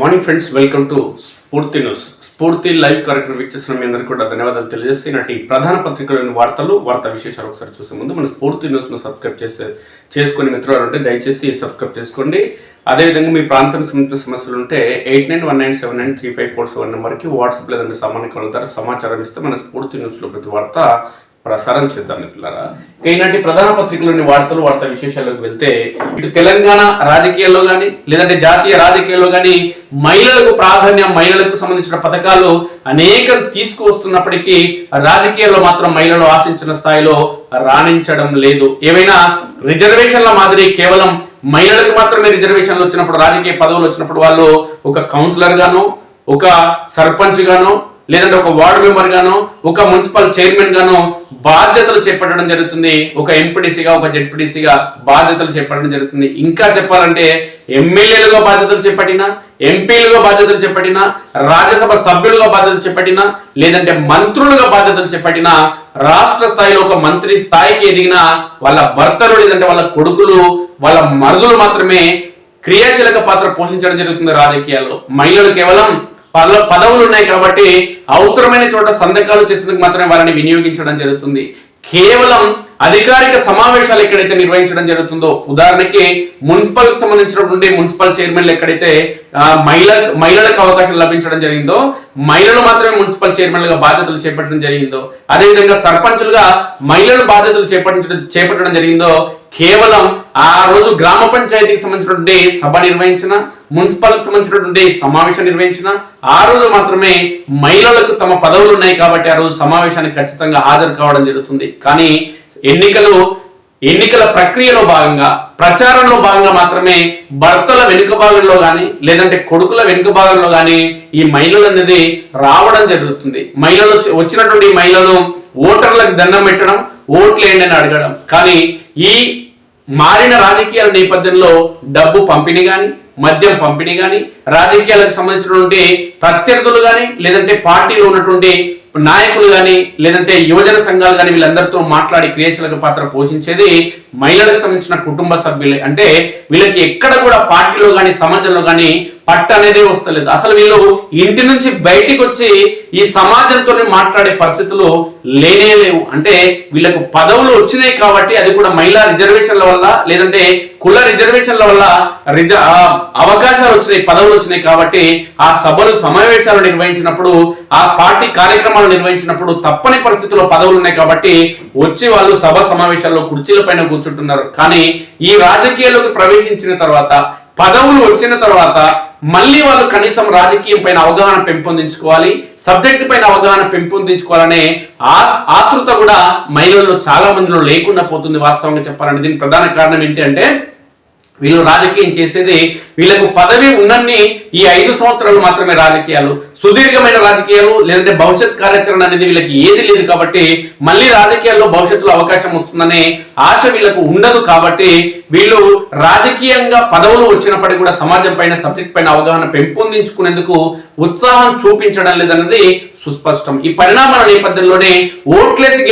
Morning friends, welcome to స్ఫూర్తి news. స్ఫూర్తి live కార్యక్రమం వీక్షిస్తున్న మీ అందరికీ కూడా ధన్యవాదాలు తెలియజేస్తే నాటి ప్రధాన పత్రికలోని వార్తా విశేషాలు ఒకసారి చూసే ముందు మన స్ఫూర్తి న్యూస్ను సబ్స్క్రైబ్ చేసుకుని మిత్రులు ఉంటే దయచేసి సబ్స్క్రైబ్ చేసుకోండి. అదేవిధంగా మీ ప్రాంతానికి సంబంధించిన సమస్యలు ఉంటే 8919793547 నెంబర్కి వాట్సాప్ లేదంటే సామాన్య కాల్ ద్వారా సమాచారం ఇస్తే మన స్ఫూర్తి న్యూస్లో ప్రతి వార్త ప్రసారం చేద్దాం మిత్రులారా. ఈనాటి ప్రధాన పత్రికలోని వార్తా విశేషాలకు వెళ్తే ఇటు తెలంగాణ రాజకీయాల్లో కానీ లేదంటే జాతీయ రాజకీయాల్లో కానీ మహిళలకు ప్రాధాన్యం, మహిళలకు సంబంధించిన పథకాలు అనేకం తీసుకువస్తున్నప్పటికీ రాజకీయాల్లో మాత్రం మహిళలు ఆశించిన స్థాయిలో రాణించడం లేదు. ఏవైనా రిజర్వేషన్ల మాదిరి కేవలం మహిళలకు మాత్రమే రిజర్వేషన్లు వచ్చినప్పుడు, రాజకీయ పదవులు వచ్చినప్పుడు వాళ్ళు ఒక కౌన్సిలర్ గాను, ఒక సర్పంచ్ గాను, లేదంటే ఒక వార్డు మెంబర్ గాను, ఒక మున్సిపల్ చైర్మన్ గాను బాధ్యతలు చేపట్టడం జరుగుతుంది. ఒక ఎంపీటీసీగా, ఒక జెడ్పీటీసీగా బాధ్యతలు చేపట్టడం జరుగుతుంది. ఇంకా చెప్పాలంటే ఎమ్మెల్యేలుగా బాధ్యతలు చేపట్టినా, ఎంపీలుగా బాధ్యతలు చేపట్టినా, రాజ్యసభ సభ్యులుగా బాధ్యతలు చేపట్టినా, లేదంటే మంత్రులుగా బాధ్యతలు చేపట్టినా, రాష్ట్ర స్థాయిలో ఒక మంత్రి స్థాయికి ఎదిగిన వాళ్ళ భర్తలు లేదంటే వాళ్ళ కొడుకులు, వాళ్ళ మరుదులు మాత్రమే క్రియాశీలక పాత్ర పోషించడం జరుగుతుంది రాజకీయాల్లో. మహిళలు కేవలం పదవులు ఉన్నాయి కాబట్టి అవసరమైన చోట సంతకాలు చేసేందుకు మాత్రమే వాళ్ళని వినియోగించడం జరుగుతుంది. కేవలం అధికారిక సమావేశాలు ఎక్కడైతే నిర్వహించడం జరుగుతుందో, ఉదాహరణకి మున్సిపల్ కి సంబంధించినటువంటి మున్సిపల్ చైర్మన్లు ఎక్కడైతే మహిళలకు అవకాశం లభించడం జరిగిందో, మహిళలు మాత్రమే మున్సిపల్ చైర్మన్లుగా బాధ్యతలు చేపట్టడం జరిగిందో, అదేవిధంగా సర్పంచులుగా మహిళలు బాధ్యతలు చేపట్టడం జరిగిందో, కేవలం ఆ రోజు గ్రామ పంచాయతీకి సంబంధించినటువంటి సభ నిర్వహించిన, మున్సిపల్ కి సంబంధించినటువంటి సమావేశం నిర్వహించిన ఆ రోజు మాత్రమే మహిళలకు తమ పదవులు ఉన్నాయి కాబట్టి ఆ రోజు సమావేశానికి ఖచ్చితంగా హాజరు కావడం జరుగుతుంది. కానీ ఎన్నికల ప్రక్రియలో భాగంగా, ప్రచారంలో భాగంగా మాత్రమే భర్తల వెనుక భాగంలో కానీ లేదంటే కొడుకుల వెనుక భాగంలో కానీ ఈ మహిళలు అనేది రావడం జరుగుతుంది. మహిళలు వచ్చినటువంటి మహిళలు ఓటర్లకు దండం పెట్టడం, ఓట్లు ఏంటి అని అడగడం. కానీ ఈ మారిన రాజకీయాల నేపథ్యంలో డబ్బు పంపిణీ కానీ, మద్యం పంపిణీ కానీ, రాజకీయాలకు సంబంధించినటువంటి ప్రత్యర్థులు కానీ లేదంటే పార్టీలో ఉన్నటువంటి నాయకులు కానీ లేదంటే యువజన సంఘాలు కానీ వీళ్ళందరితో మాట్లాడి క్రియాశీలక పాత్ర పోషించేది మహిళలకు సంబంధించిన కుటుంబ సభ్యులే. అంటే వీళ్ళకి ఎక్కడ కూడా పార్టీలో కానీ సమాజంలో కానీ పట్టు అనేది వస్తలేదు. అసలు వీళ్ళు ఇంటి నుంచి బయటికి వచ్చి ఈ సమాజంతో మాట్లాడే పరిస్థితులు లేనే లేవు. అంటే వీళ్ళకు పదవులు వచ్చినాయి కాబట్టి, అది కూడా మహిళా రిజర్వేషన్ల వల్ల లేదంటే కుల రిజర్వేషన్ల వల్ల అవకాశాలు వచ్చినాయి, పదవులు వచ్చినాయి కాబట్టి ఆ సభలు సమావేశాలు నిర్వహించినప్పుడు, ఆ పార్టీ కార్యక్రమాలు నిర్వహించినప్పుడు తప్పని పరిస్థితుల్లో పదవులు ఉన్నాయి కాబట్టి వచ్చి వాళ్ళు సభ సమావేశాల్లో కుర్చీల పైన కూర్చుంటున్నారు. కానీ ఈ రాజకీయాల్లోకి ప్రవేశించిన తర్వాత, పదవులు వచ్చిన తర్వాత మళ్ళీ వాళ్ళు కనీసం రాజకీయం పైన అవగాహన పెంపొందించుకోవాలి, సబ్జెక్టు పైన అవగాహన పెంపొందించుకోవాలనే ఆతృత కూడా మహిళల్లో చాలా మందిలో లేకుండా పోతుంది. వాస్తవంగా చెప్పాలంటే దీనికి ప్రధాన కారణం ఏంటి అంటే, వీళ్ళు రాజకీయం చేసేది వీళ్ళకు పదవి ఉన్నన్ని ఈ 5 సంవత్సరాలు మాత్రమే రాజకీయాలు, సుదీర్ఘమైన రాజకీయాలు లేదంటే భవిష్యత్ కార్యాచరణ అనేది వీళ్ళకి ఏది లేదు కాబట్టి మళ్ళీ రాజకీయాల్లో భవిష్యత్తులో అవకాశం వస్తుందనే ఆశ వీళ్ళకు ఉండదు. కాబట్టి వీళ్ళు రాజకీయంగా పదవులు వచ్చినప్పటికీ కూడా సమాజం పైన, సబ్జెక్ట్ పైన అవగాహన పెంపొందించుకునేందుకు ఉత్సాహం చూపించడం లేదన్నది సుస్పష్టం. ఈ పరిణామాల నేపథ్యంలోనే ఓట్లేసి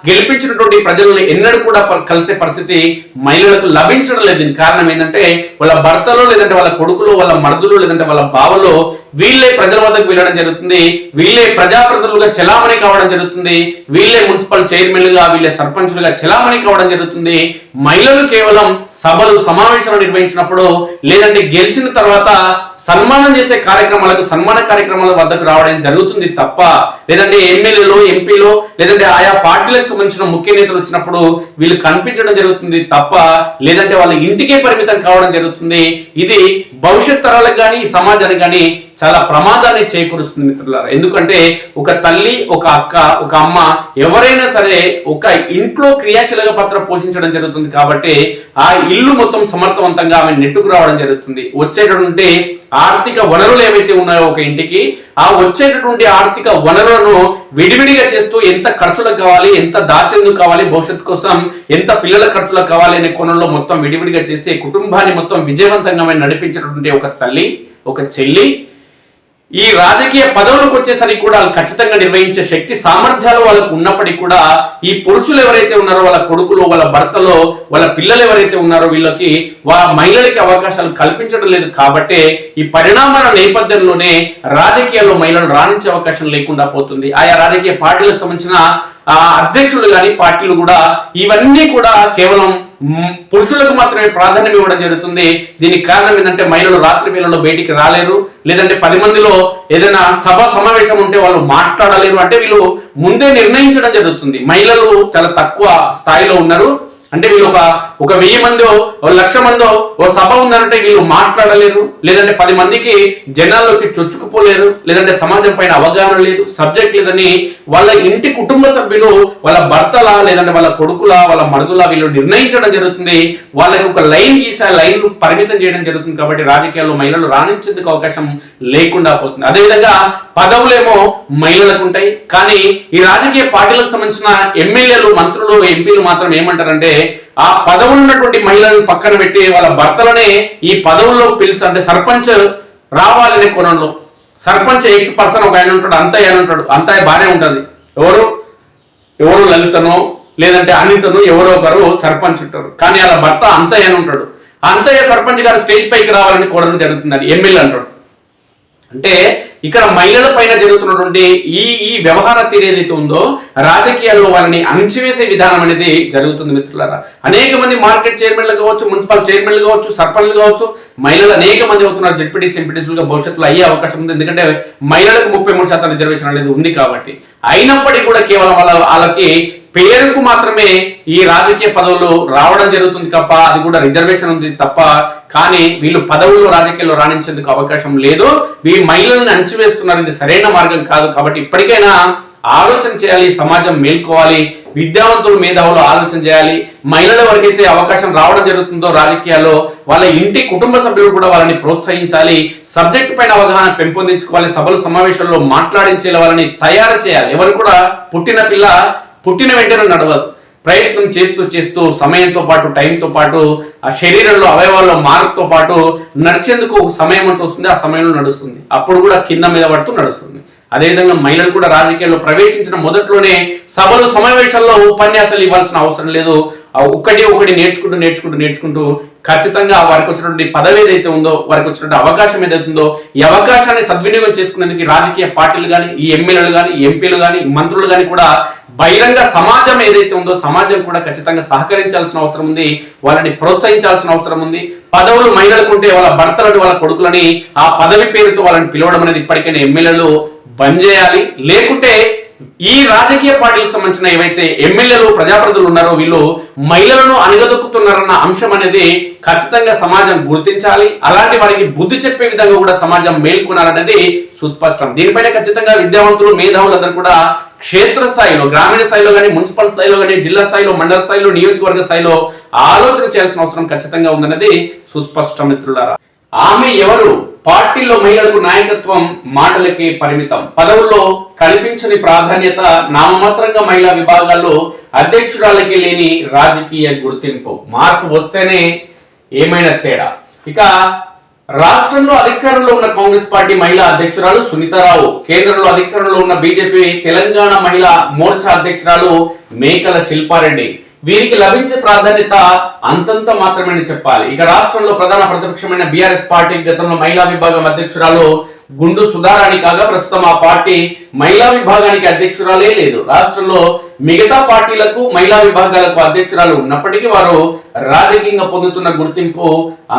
గెలిపించినటువంటి ప్రజలను ఎన్నడూ కూడా కలిసే పరిస్థితి మహిళలకు లభించడం లేదు. దీనికి కారణం ఏంటంటే వాళ్ళ భర్తలు లేదంటే వాళ్ళ కొడుకులు, వాళ్ళ మరుదులు లేదంటే వాళ్ళ బావలు వీళ్ళే ప్రజల వద్దకు వెళ్ళడం జరుగుతుంది, వీళ్ళే ప్రజాప్రతినిధులుగా చెలామణి కావడం జరుగుతుంది, వీళ్ళే మున్సిపల్ చైర్మన్లుగా, వీళ్ళే సర్పంచులుగా చెలామణి కావడం జరుగుతుంది. మహిళలు కేవలం సభలు సమావేశాలు నిర్వహించినప్పుడు లేదంటే గెలిచిన తర్వాత సన్మానం చేసే సన్మాన కార్యక్రమాల వద్దకు రావడం జరుగుతుంది తప్ప, లేదంటే ఎమ్మెల్యేలు, ఎంపీలు లేదంటే ఆయా పార్టీలకు సంబంధించిన ముఖ్య నేతలు వచ్చినప్పుడు వీళ్ళు కనిపించడం జరుగుతుంది తప్ప, లేదంటే వాళ్ళ ఇంటికే పరిమితం కావడం జరుగుతుంది. ఇది భవిష్యత్ తరాలకు కానీ ఈ సమాజానికి కానీ చాలా ప్రమాదాన్ని చేకూరుస్తుంది మిత్రులారా. ఎందుకంటే ఒక తల్లి, ఒక అక్క, ఒక అమ్మ ఎవరైనా సరే ఒక ఇంట్లో క్రియాశీలక పాత్ర పోషించడం జరుగుతుంది కాబట్టి ఆ ఇల్లు మొత్తం సమర్థవంతంగా ఆమె నెట్టుకు రావడం జరుగుతుంది. వచ్చేటటువంటి ఆర్థిక వనరులు ఏవైతే ఉన్నాయో ఒక ఇంటికి, ఆ వచ్చేటటువంటి ఆర్థిక వనరులను విడివిడిగా చేస్తూ ఎంత ఖర్చులకు కావాలి, ఎంత దాచేందుకు కావాలి, భవిష్యత్తు కోసం ఎంత పిల్లల ఖర్చులకు కావాలి అనే కోణంలో మొత్తం విడివిడిగా చేసి కుటుంబాన్ని మొత్తం విజయవంతంగా నడిపించేటటువంటి ఒక తల్లి, ఒక చెల్లి ఈ రాజకీయ పదవులకు వచ్చేసరికి కూడా వాళ్ళు ఖచ్చితంగా నిర్వహించే శక్తి సామర్థ్యాలు వాళ్ళకు ఉన్నప్పటికీ కూడా ఈ పురుషులు ఎవరైతే ఉన్నారో వాళ్ళ కొడుకులు, వాళ్ళ భర్తలో, వాళ్ళ పిల్లలు ఎవరైతే ఉన్నారో వీళ్ళకి మహిళలకి అవకాశాలు కల్పించడం లేదు. కాబట్టి ఈ పరిణామాల నేపథ్యంలోనే రాజకీయాల్లో మహిళలు రాణించే అవకాశం లేకుండా పోతుంది. ఆయా రాజకీయ పార్టీలకు సంబంధించిన అధ్యక్షులు కానీ పార్టీలు కూడా ఇవన్నీ కూడా కేవలం పురుషులకు మాత్రమే ప్రాధాన్యం ఇవ్వడం జరుగుతుంది. దీనికి కారణం ఏంటంటే మహిళలు రాత్రి వేళల్లో బయటికి రాలేరు, లేదంటే 10 మందిలో ఏదైనా సభ సమావేశం ఉంటే వాళ్ళు మాట్లాడలేరు. అంటే వీళ్ళు ముందే నిర్ణయించడం జరుగుతుంది. మహిళలు చాలా తక్కువ స్థాయిలో ఉన్నారు, అంటే వీళ్ళు ఒక 1000 మందో 1,00,000 మందో ఓ సభ ఉందంటే వీళ్ళు మాట్లాడలేరు, లేదంటే 10 మందికి జనాల్లోకి చొచ్చుకుపోలేరు, లేదంటే సమాజం పైన అవగాహన లేదు, సబ్జెక్ట్ లేదని వాళ్ళ ఇంటి కుటుంబ సభ్యులు వాళ్ళ భర్తల, లేదంటే వాళ్ళ కొడుకుల, వాళ్ళ మరుదుల వీళ్ళు నిర్ణయించడం జరుగుతుంది. వాళ్ళకి ఒక లైన్ గీసా లైన్ పరిమితం చేయడం జరుగుతుంది. కాబట్టి రాజకీయాల్లో మహిళలు రాణించేందుకు అవకాశం లేకుండా పోతుంది. అదేవిధంగా పదవులేమో మహిళలకు ఉంటాయి, కానీ ఈ రాజకీయ పార్టీలకు సంబంధించిన ఎమ్మెల్యేలు, మంత్రులు, ఎంపీలు మాత్రం ఏమంటారంటే ఆ పదవులు ఉన్నటువంటి మహిళలను పక్కన పెట్టి వాళ్ళ భర్తలనే ఈ పదవుల్లో పిలుసు. అంటే సర్పంచ్ రావాలనే కోణంలో సర్పంచ్ X% ఒక ఆయన ఉంటాడు, అంతయ్య అని ఉంటాడు. అంతయ్య బాగానే ఉంటుంది, ఎవరు లలితనో లేదంటే అనితను ఎవరో ఒకరు సర్పంచ్ ఉంటారు, కానీ వాళ్ళ భర్త అంతయ్య అని ఉంటాడు. అంతయ్య సర్పంచ్ గారు స్టేజ్ పైకి రావాలని కోరడం జరుగుతుంది, అది ఎమ్మెల్యే అంటాడు. అంటే ఇక్కడ మహిళల పైన జరుగుతున్నటువంటి ఈ వ్యవహార తీరు ఏదైతే ఉందో రాజకీయాల్లో వాళ్ళని అణిచివేసే విధానం అనేది జరుగుతుంది మిత్రులారా. అనేక మంది మార్కెట్ చైర్మన్లు కావచ్చు, మున్సిపల్ చైర్మన్లు కావచ్చు, సర్పంచ్లు కావచ్చు, మహిళలు అనేక మంది అవుతున్నారు. జెడ్పీటీసీ, ఎంపీటీసీలుగా భవిష్యత్తులో అయ్యే అవకాశం ఉంది, ఎందుకంటే మహిళలకు 33% రిజర్వేషన్ అనేది ఉంది కాబట్టి. అయినప్పటికీ కూడా కేవలం వాళ్ళకి పేరుకు మాత్రమే ఈ రాజకీయ పదవులు రావడం జరుగుతుంది తప్ప, అది కూడా రిజర్వేషన్ ఉంది తప్ప, కానీ వీళ్ళు పదవుల్లో రాజకీయాల్లో రాణించేందుకు అవకాశం లేదు. ఈ మహిళలను అణచివేస్తున్నారు, ఇది సరైన మార్గం కాదు. కాబట్టి ఇప్పటికైనా ఆలోచన చేయాలి, సమాజం మేల్కోవాలి, విద్యావంతులు, మేధావులు ఆలోచన చేయాలి. మహిళల వరకైతే అవకాశం రావడం జరుగుతుందో రాజకీయాల్లో వాళ్ళ ఇంటి కుటుంబ సభ్యులు కూడా వాళ్ళని ప్రోత్సహించాలి, సబ్జెక్ట్ పైన అవగాహన పెంపొందించుకోవాలి, సభలు సమావేశాల్లో మాట్లాడించే వాళ్ళని తయారు చేయాలి. ఎవరు కూడా పుట్టిన వెంటనే నడవదు, ప్రయత్నం చేస్తూ చేస్తూ సమయంతో పాటు, టైంతో పాటు, ఆ శరీరంలో అవయవాల్లో మార్పుతో పాటు నడిచేందుకు సమయం అంటూ వస్తుంది, ఆ సమయంలో నడుస్తుంది. అప్పుడు కూడా కింద మీద పడుతూ నడుస్తుంది. అదేవిధంగా మహిళలు కూడా రాజకీయాల్లో ప్రవేశించిన మొదట్లోనే సభలు సమావేశాల్లో ఉపన్యాసాలు ఇవ్వాల్సిన అవసరం లేదు. ఒకటి నేర్చుకుంటూ ఖచ్చితంగా వారికి వచ్చినటువంటి పదవి ఏదైతే ఉందో, వారికి వచ్చినటువంటి అవకాశం ఏదైతే ఉందో, ఈ అవకాశాన్ని సద్వినియోగం చేసుకునేందుకు రాజకీయ పార్టీలు కానీ, ఈ ఎమ్మెల్యేలు కానీ, ఎంపీలు కానీ, మంత్రులు కానీ కూడా బహిరంగ సమాజం ఏదైతే ఉందో సమాజం కూడా ఖచ్చితంగా సహకరించాల్సిన అవసరం ఉంది, వాళ్ళని ప్రోత్సహించాల్సిన అవసరం ఉంది. పదవులు మహిళలకు ఉంటే వాళ్ళ భర్తలని, వాళ్ళ కొడుకులని ఆ పదవి పేరుతో వాళ్ళని పిలవడం అనేది ఇప్పటికైనా ఎమ్మెల్యేలు బంద్ చేయాలి. లేకుంటే ఈ రాజకీయ పార్టీలకు సంబంధించిన ఏవైతే ఎమ్మెల్యేలు, ప్రజాప్రతినిధులు ఉన్నారో వీళ్ళు మహిళలను అణగదొక్కుతున్నారన్న అంశం అనేది ఖచ్చితంగా సమాజం గుర్తించాలి. అలాంటి వారికి బుద్ధి చెప్పే విధంగా కూడా సమాజం మేల్కొనాలనేది సుస్పష్టం. దీనిపైన ఖచ్చితంగా విద్యావంతులు, మేధావులందరూ కూడా క్షేత్రస్థాయిలో, గ్రామీణ స్థాయిలో కానీ, మున్సిపల్ స్థాయిలో కానీ, జిల్లా స్థాయిలో, మండల స్థాయిలో, నియోజకవర్గ స్థాయిలో ఆలోచన చేయాల్సిన అవసరం ఖచ్చితంగా ఉందన్నది సుస్పష్టం మిత్రులారా. ఆమె ఎవరు? పార్టీల్లో మహిళలకు నాయకత్వం మాటలకి పరిమితం, పదవుల్లో కల్పించని ప్రాధాన్యత, నామమాత్రంగా మహిళా విభాగాల్లో అధ్యక్షురాలకి లేని రాజకీయ గుర్తింపు. మార్పు వస్తేనే ఏమైనా తేడా. ఇక రాష్ట్రంలో అధికారంలో ఉన్న కాంగ్రెస్ పార్టీ మహిళా అధ్యక్షురాలు సునీతారావు, కేంద్రంలో అధికారంలో ఉన్న బీజేపీ తెలంగాణ మహిళా మోర్చా అధ్యక్షురాలు మేకల శిల్పారెడ్డి, వీరికి లభించే ప్రాధాన్యత అంతంత మాత్రమే చెప్పాలి. ఇక రాష్ట్రంలో ప్రధాన ప్రతిపక్షమైన బీఆర్ఎస్ పార్టీ గతంలో మహిళా విభాగం అధ్యక్షురాలు గుండు సుధారాణి కాగా ప్రస్తుతం ఆ పార్టీ మహిళా విభాగానికి అధ్యక్షురాలే లేదు. రాష్ట్రంలో మిగతా పార్టీలకు మహిళా విభాగాలకు అధ్యక్షురాలు ఉన్నప్పటికీ వారు రాజకీయంగా పొందుతున్న గుర్తింపు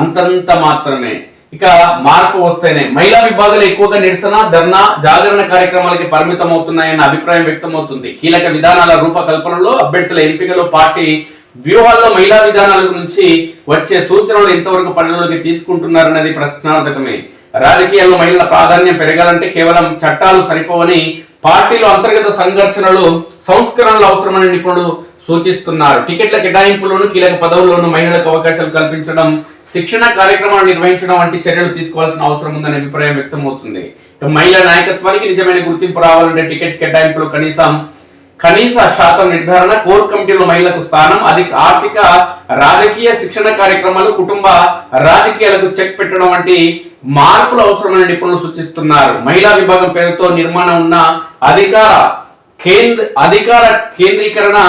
అంతంత మాత్రమే. ఇక మార్పు వస్తేనే మహిళా విభాగాలు ఎక్కువగా నిరసన, ధర్నా, జాగరణ కార్యక్రమాలకి పరిమితం అవుతున్నాయన్న అభిప్రాయం వ్యక్తమవుతుంది. కీలక విధానాల రూపకల్పనలో, అభ్యర్థుల ఎంపికలో, పార్టీ వ్యూహాల్లో మహిళా విధానాల గురించి వచ్చే సూచనలు ఎంతవరకు పరిగణలోకి తీసుకుంటున్నారన్నది ప్రశ్నార్థకమే. రాజకీయాల్లో మహిళల ప్రాధాన్యం పెరగాలంటే కేవలం చట్టాలు సరిపోవని, పార్టీలో అంతర్గత సంఘర్షణలు, సంస్కరణలు అవసరమని నిపుణులు సూచిస్తున్నారు. టికెట్ల కేటాయింపులోను, కీలక పదవుల్లోనూ మహిళలకు అవకాశాలు కల్పించడం, శిక్షణ కార్యక్రమాలు నిర్వహించడం వంటి చర్యలు తీసుకోవాల్సిన అవసరం ఉందనే అభిప్రాయం వ్యక్తమవుతుంది. మహిళా నాయకత్వానికి నిజమైన గుర్తింపు రావాలంటే టికెట్ కేటాయింపులు కనీసం కనీస శాతం నిర్ధారణ, కోర్ కమిటీలో మహిళలకు స్థానం, ఆర్థిక రాజకీయ శిక్షణ కార్యక్రమాలు, కుటుంబ రాజకీయాలకు చెక్ పెట్టడం వంటి మార్పులు అవసరమైన నిపుణులు సూచిస్తున్నారు. మహిళా విభాగం పేరుతో నిర్మాణం ఉన్న అధికార కేంద్రీకరణ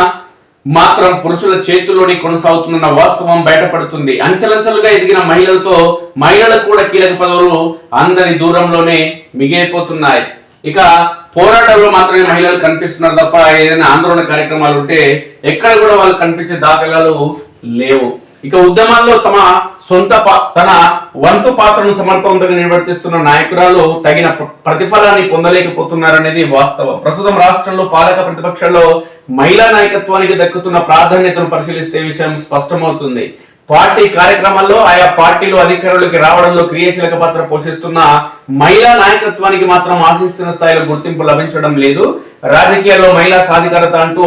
మాత్రం పురుషుల చేతుల్లోనే కొనసాగుతున్న వాస్తవం బయటపడుతుంది. అంచెలంచెలుగా ఎదిగిన మహిళలకు కూడా కీలక పదవులు అందరి దూరంలోనే మిగిలిపోతున్నాయి. ఇక పోరాటాల్లో మాత్రమే మహిళలు కనిపిస్తున్నారు తప్ప ఏదైనా ఆందోళన కార్యక్రమాలు ఉంటే ఎక్కడ కూడా వాళ్ళు కనిపించే దాఖలాలు లేవు. ఇక ఉద్యమాల్లో తన వంతు పాత్రను సమర్థవంతంగా నిర్వర్తిస్తున్న నాయకురాలు తగిన ప్రతిఫలాన్ని పొందలేకపోతున్నారనేది వాస్తవం. ప్రస్తుతం రాష్ట్రంలో పాలక ప్రతిపక్షాల్లో మహిళా నాయకత్వానికి దక్కుతున్న ప్రాధాన్యతను పరిశీలిస్తే విషయం స్పష్టమవుతుంది. పార్టీ కార్యక్రమాల్లో ఆయా పార్టీలు అధికారులకు రావడంలో క్రియాశీలక పాత్ర పోషిస్తున్న మహిళా నాయకత్వానికి మాత్రం ఆశించిన స్థాయిలో గుర్తింపు లభించడం లేదు. రాజకీయాల్లో మహిళా సాధికారత అంటూ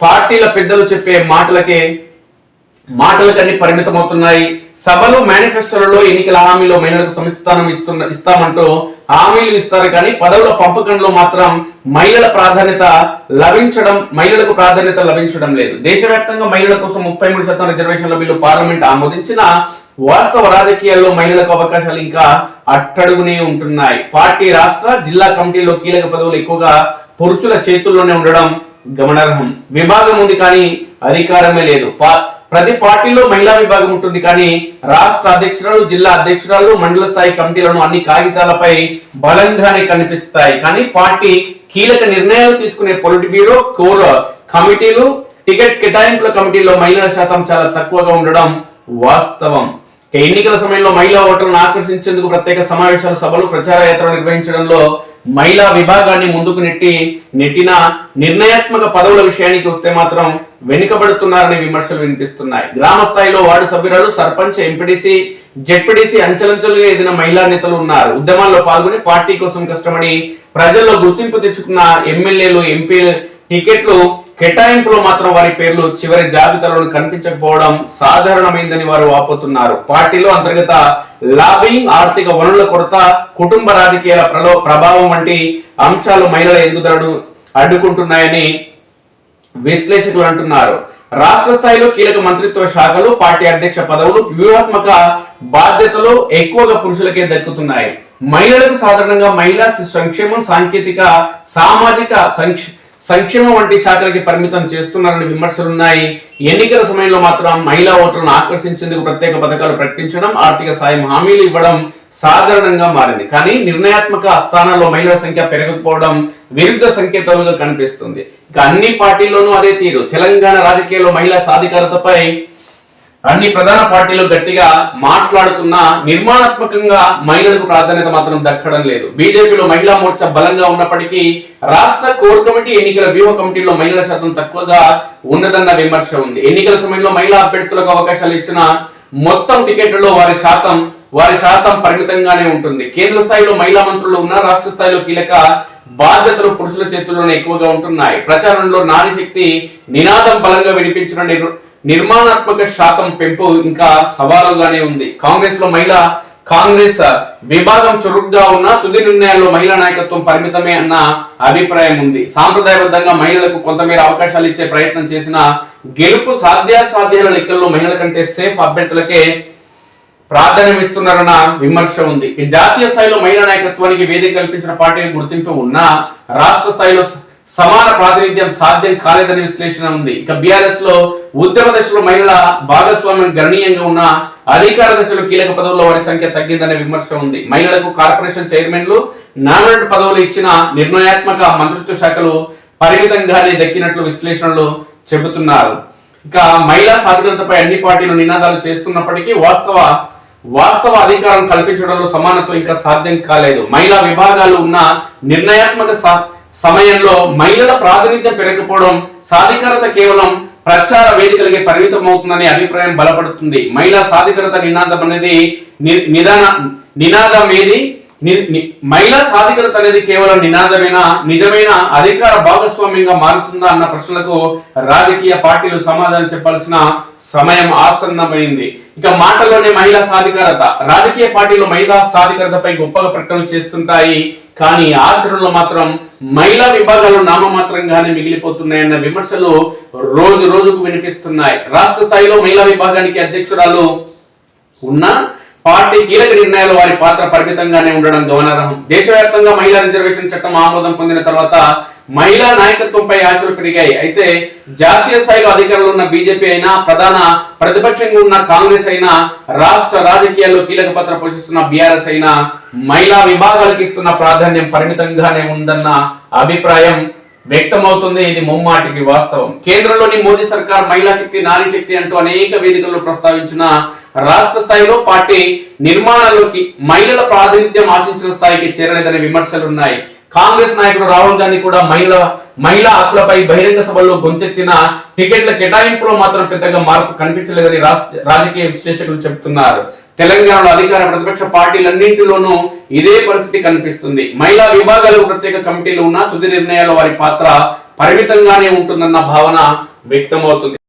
పార్టీల పెద్దలు చెప్పే మాటలకన్నీ పరిమితమవుతున్నాయి. సభలు, మేనిఫెస్టోలలో ఎన్నికల హామీలో మహిళలకు సమిస్థానం ఇస్తామంటూ హామీలు ఇస్తారు కానీ పదవుల పంపకంలో మాత్రం మహిళలకు ప్రాధాన్యత లభించడం లేదు. దేశవ్యాప్తంగా మహిళల కోసం 33% రిజర్వేషన్ల బిల్లు పార్లమెంట్ ఆమోదించిన వాస్తవ రాజకీయాల్లో మహిళలకు అవకాశాలు ఇంకా అట్టడుగునే ఉంటున్నాయి. పార్టీ, రాష్ట్ర, జిల్లా కమిటీలో కీలక పదవులు ఎక్కువగా పురుషుల చేతుల్లోనే ఉండడం గమనార్హం. విభాగం ఉంది కానీ అధికారమే లేదు. ప్రతి పార్టీలో మహిళా విభాగం ఉంటుంది కానీ రాష్ట్ర అధ్యక్షురాలు, జిల్లా అధ్యక్షురాలు, మండల స్థాయి కమిటీలను అన్ని కాగితాలపై బలంగానే కనిపిస్తాయి కానీ పార్టీ కీలక నిర్ణయాలు తీసుకునే పొలిట్ బ్యూరో, కోర్ కమిటీలు, టికెట్ కేటాయింపుల కమిటీల్లో మహిళల శాతం చాలా తక్కువగా ఉండడం వాస్తవం. ఎన్నికల సమయంలో మహిళా ఓటర్లను ఆకర్షించేందుకు ప్రత్యేక సమావేశాలు, సభలు, ప్రచార యాత్రలు నిర్వహించడంలో మహిళా విభాగాన్ని ముందుకు నెట్టిన నిర్ణయాత్మక పదవుల విషయానికి వస్తే మాత్రం వెనుకబడుతున్నారనే విమర్శలు వినిపిస్తున్నాయి. గ్రామ స్థాయిలో వార్డు సభ్యురాలు, సర్పంచ్, ఎంపీటీసీ, జెడ్పీటీసీ అంచెలంచెలుగా ఎదిగిన మహిళా నేతలు ఉన్నారు. ఉద్యమాల్లో పాల్గొని పార్టీ కోసం కష్టపడి ప్రజల్లో గుర్తింపు తెచ్చుకున్న ఎమ్మెల్యేలు, ఎంపీలు టికెట్లు కేటాయింపులో మాత్రం వారి పేర్లు చివరి జాబితాలో కనిపించకపోవడం సాధారణమైందని వారు వాపోతున్నారు. పార్టీలో అంతర్గత లాబింగ్, ఆర్థిక వనరుల కొరత, కుటుంబ రాజకీయాల ప్రభావం వంటి అంశాలు మహిళల ఎదుగుదలను అడ్డుకుంటున్నాయని విశ్లేషకులు అంటున్నారు. రాష్ట్ర స్థాయిలో కీలక మంత్రిత్వ శాఖలు, పార్టీ అధ్యక్ష పదవులు, వ్యూహాత్మక బాధ్యతలు ఎక్కువగా పురుషులకే దక్కుతున్నాయి. మహిళలకు సాధారణంగా మహిళా సంక్షేమం, సాంకేతిక, సామాజిక సంక్షేమం వంటి శాఖలకి పరిమితం చేస్తున్నారని విమర్శలున్నాయి. ఎన్నికల సమయంలో మాత్రం మహిళా ఓటర్లను ఆకర్షించేందుకు ప్రత్యేక పథకాలు ప్రకటించడం, ఆర్థిక సాయం హామీలు ఇవ్వడం సాధారణంగా మారింది కానీ నిర్ణయాత్మక స్థానాల్లో మహిళల సంఖ్య పెరగకపోవడం విరుద్ధ సంకేతాలుగా కనిపిస్తుంది. ఇక అన్ని పార్టీల్లోనూ అదే తీరు. తెలంగాణ రాజకీయాల్లో మహిళా సాధికారతపై అన్ని ప్రధాన పార్టీలు గట్టిగా మాట్లాడుతున్నా నిర్మాణాత్మకంగా మహిళలకు ప్రాధాన్యత మాత్రం దక్కడం లేదు. బీజేపీలో మహిళా మోర్చా బలంగా ఉన్నప్పటికీ రాష్ట్ర కోర్ కమిటీ, ఎన్నికల వ్యూహ కమిటీలో మహిళల శాతం తక్కువగా ఉన్నదన్న విమర్శ ఉంది. ఎన్నికల సమయంలో మహిళా అభ్యర్థులకు అవకాశాలు ఇచ్చిన మొత్తం టికెట్లలో వారి శాతం పరిమితంగానే ఉంటుంది. కేంద్ర స్థాయిలో మహిళా మంత్రులు ఉన్న రాష్ట్ర స్థాయిలో కీలక బాధ్యతలు పురుషుల చేతుల్లోనే ఎక్కువగా ఉంటున్నాయి. ప్రచారంలో నారీ శక్తి నినాదం బలంగా వినిపించిన నిర్మాణాత్మక శాతం పెంపు ఇంకా సవాలుగానే ఉంది. కాంగ్రెస్ విభాగం చురుగ్గా ఉన్న తుది నిర్ణయాల్లో మహిళా నాయకత్వం పరిమితమే అన్న అభిప్రాయం ఉంది. సాంప్రదాయబద్ధంగా మహిళలకు కొంతమేర అవకాశాలు ఇచ్చే ప్రయత్నం చేసిన గెలుపు సాధ్యాల లెక్కల్లో మహిళల కంటే సేఫ్ అభ్యర్థులకే ప్రాధాన్యం ఇస్తున్నారన్న విమర్శ ఉంది. జాతీయ స్థాయిలో మహిళా నాయకత్వానికి వేదిక కల్పించిన పార్టీ గుర్తింపు ఉన్నా రాష్ట్ర స్థాయిలో సమాన ప్రాతినిధ్యం సాధ్యం కాలేదని విశ్లేషణ ఉంది. ఇక బీఆర్ఎస్ లో ఉద్యమ దశలో మహిళల భాగస్వామ్యం గణనీయంగా ఉన్న అధికార దశలో కీలక పదవుల్లో వారి సంఖ్య తగ్గిందనే విమర్శ ఉంది. మహిళలకు కార్పొరేషన్ చైర్మన్లు, నామినేట్ పదవులు ఇచ్చిన నిర్ణయాత్మక మంత్రిత్వ శాఖలు పరిమితంగానే దక్కినట్లు విశ్లేషణలు చెబుతున్నారు. ఇక మహిళా సాధికారతపై అన్ని పార్టీలు నినాదాలు చేస్తున్నప్పటికీ వాస్తవ అధికారం కల్పించడంలో సమానత్వం ఇంకా సాధ్యం కాలేదు. మహిళా విభాగాలు ఉన్న నిర్ణయాత్మక సమయంలో మహిళల ప్రాతినిధ్యం పెరగకపోవడం, సాధికారత కేవలం ప్రచార వేదికలకి పరిమితం అవుతుందనే అభిప్రాయం బలపడుతుంది. మహిళా సాధికారత మహిళా సాధికారత అనేది కేవలం నినాదమేనా, నిజమైన అధికార భాగస్వామ్యంగా మారుతుందా అన్న ప్రశ్నలకు రాజకీయ పార్టీలు సమాధానం చెప్పాల్సిన సమయం ఆసన్నమైంది. ఇక మాటల్లోనే మహిళా సాధికారత, రాజకీయ పార్టీలు మహిళా సాధికారతపై గొప్పగా ప్రకటనలు చేస్తుంటాయి కానీ ఆచరణలో మాత్రం మహిళా విభాగాలు నామమాత్రంగానే మిగిలిపోతున్నాయన్న విమర్శలు రోజు రోజుకు వినిపిస్తున్నాయి. రాష్ట్ర స్థాయిలో మహిళా విభాగానికి అధ్యక్షురాలు ఉన్న పార్టీ కీలక నిర్ణయాలు వారి పాత్ర పరిమితంగానే ఉండడం గమనార్హం. దేశవ్యాప్తంగా మహిళా రిజర్వేషన్ చట్టం ఆమోదం పొందిన తర్వాత మహిళా నాయకత్వంపై ఆశలు పెరిగాయి. అయితే జాతీయ స్థాయిలో అధికారంలో ఉన్న బీజేపీ అయినా, ప్రధాన ప్రతిపక్షంగా ఉన్న కాంగ్రెస్ అయినా, రాష్ట్ర రాజకీయాల్లో కీలక పాత్ర పోషిస్తున్న బీఆర్ఎస్ అయినా మహిళా విభాగాలకు ఇస్తున్న ప్రాధాన్యం పరిమితంగానే ఉందన్న అభిప్రాయం వ్యక్తమవుతుంది. ఇది ముమ్మాటికి వాస్తవం. కేంద్రంలోని మోదీ సర్కార్ మహిళా శక్తి, నారీ శక్తి అంటూ అనేక వేదికల్లో ప్రస్తావించిన రాష్ట్ర స్థాయిలో పార్టీ నిర్మాణాల్లోకి మహిళల ప్రాతినిధ్యం ఆశించిన స్థాయికి చేరలేదనే విమర్శలున్నాయి. కాంగ్రెస్ నాయకుడు రాహుల్ గాంధీ కూడా మహిళా హక్కులపై బహిరంగ సభల్లో గొంతెత్తిన టికెట్ల కేటాయింపులో మాత్రం పెద్దగా మార్పు కనిపించలేదని రాజకీయ విశ్లేషకులు చెబుతున్నారు. తెలంగాణలో అధికార ప్రతిపక్ష పార్టీలన్నింటిలోనూ ఇదే పరిస్థితి కనిపిస్తుంది. మహిళా విభాగాలకు ప్రత్యేక కమిటీలు ఉన్నా తుది నిర్ణయాల్లో వారి పాత్ర పరిమితంగానే ఉంటుందన్న భావన వ్యక్తమవుతుంది.